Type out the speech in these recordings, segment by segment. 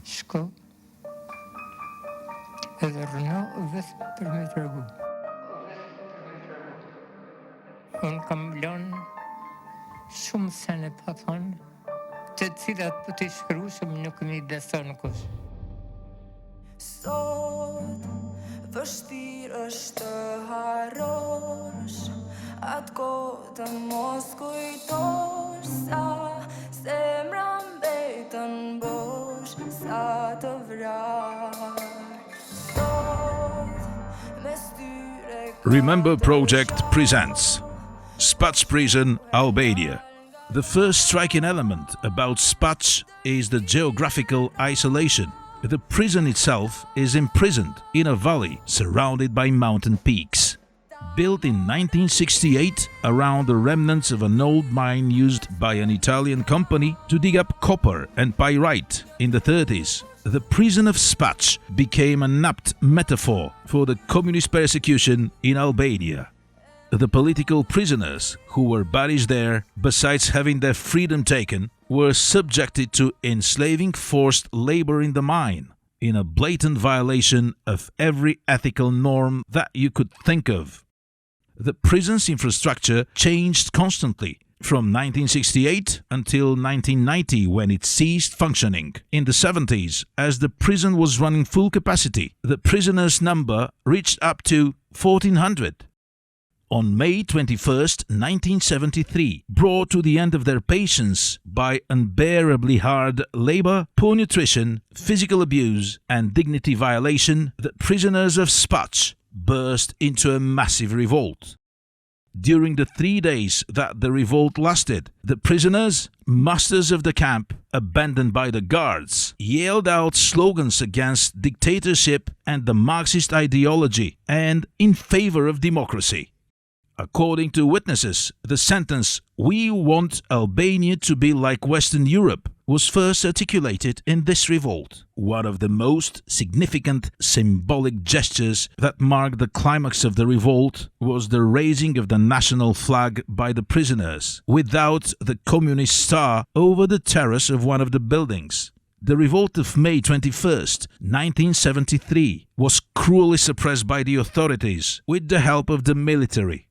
shko edhe rëno vetë për me tregu. Unë kam lënë shumë sene pa thonë, të cilat për të shkru shumë nuk mi beson kush. Sot vështirë është të harrosh, atë kotën mos kujtosh, sa zemra mbetën bosh, sa të vrar. Sot me styre. Remember Project presents Spaç Prison, Albania. The first striking element about Spaç is the geographical isolation. The prison itself is imprisoned in a valley surrounded by mountain peaks. Built in 1968 around the remnants of an old mine used by an Italian company to dig up copper and pyrite in the 30s, the prison of Spaç became an apt metaphor for the communist persecution in Albania. The political prisoners who were banished there, besides having their freedom taken, were subjected to enslaving forced labor in the mine, in a blatant violation of every ethical norm that you could think of. The prison's infrastructure changed constantly, from 1968 until 1990 when it ceased functioning. In the 70s, as the prison was running full capacity, the prisoners' number reached up to 1,400. On May 21, 1973, brought to the end of their patience by unbearably hard labor, poor nutrition, physical abuse, and dignity violation, the prisoners of Spaç burst into a massive revolt. During the 3 days that the revolt lasted, the prisoners, masters of the camp, abandoned by the guards, yelled out slogans against dictatorship and the Marxist ideology and in favor of democracy. According to witnesses, the sentence, "We want Albania to be like Western Europe," was first articulated in this revolt. One of the most significant symbolic gestures that marked the climax of the revolt was the raising of the national flag by the prisoners, without the communist star, over the terrace of one of the buildings. The revolt of May 21, 1973 was cruelly suppressed by the authorities with the help of the military.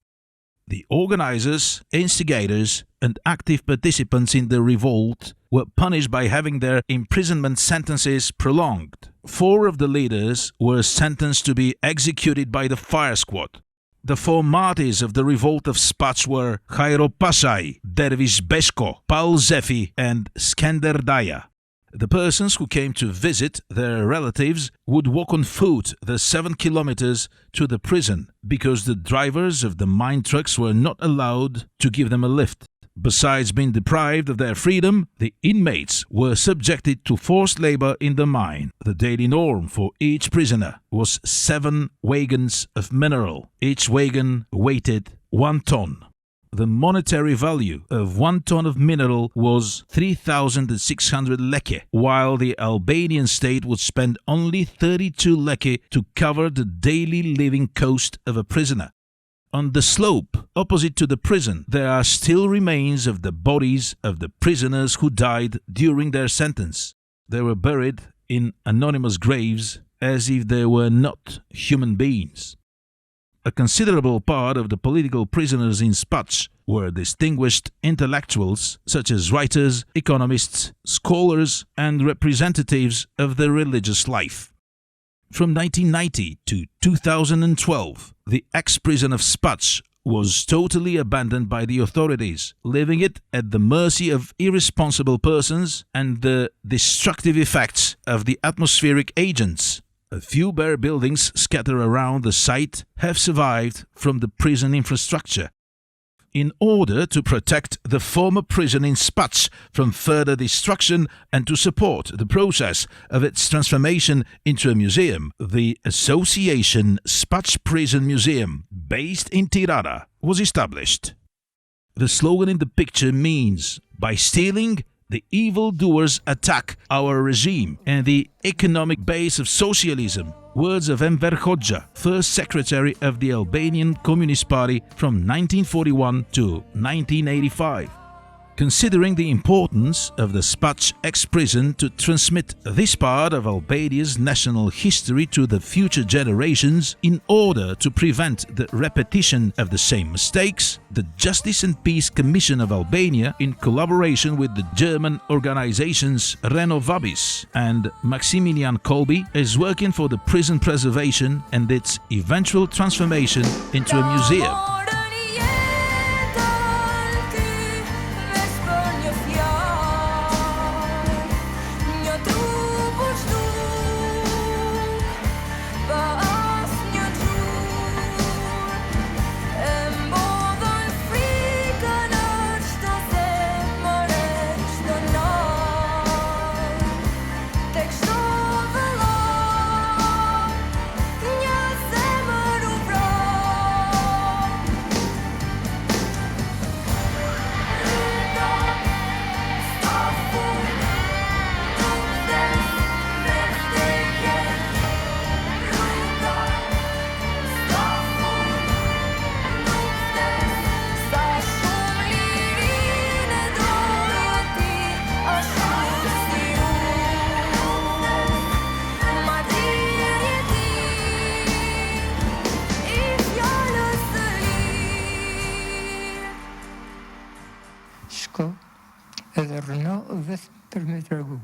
The organizers, instigators, and active participants in the revolt were punished by having their imprisonment sentences prolonged. 4 of the leaders were sentenced to be executed by the fire squad. The 4 martyrs of the revolt of Spaç were Hajro Pasaj, Dervish Beshko, Paul Zefi, and Skender Daya. The persons who came to visit their relatives would walk on foot the 7 kilometers to the prison because the drivers of the mine trucks were not allowed to give them a lift. Besides being deprived of their freedom, the inmates were subjected to forced labor in the mine. The daily norm for each prisoner was 7 wagons of mineral, each wagon weighted 1 ton. The monetary value of 1 ton of mineral was 3,600 leke, while the Albanian state would spend only 32 leke to cover the daily living cost of a prisoner. On the slope opposite to the prison, there are still remains of the bodies of the prisoners who died during their sentence. They were buried in anonymous graves as if they were not human beings. A considerable part of the political prisoners in Spaç were distinguished intellectuals such as writers, economists, scholars, and representatives of the religious life. From 1990 to 2012, the ex-prison of Spaç was totally abandoned by the authorities, leaving it at the mercy of irresponsible persons and the destructive effects of the atmospheric agents. A few bare buildings scattered around the site have survived from the prison infrastructure. In order to protect the former prison in Spaç from further destruction and to support the process of its transformation into a museum, the association Spaç Prison Museum, based in Tirana, was established. The slogan in the picture means, "By stealing, the evildoers attack our regime and the economic base of socialism." Words of Enver Hoxha, first secretary of the Albanian Communist Party from 1941 to 1985. considering the importance of the Spaç ex-prison to transmit this part of Albania's national history to the future generations in order to prevent the repetition of the same mistakes, the Justice and Peace Commission of Albania, in collaboration with the German organizations Renovabis and Maximilian Kolbe, is working for the prison preservation and its eventual transformation into a museum. Shko edhe rëno vetë për me tregu.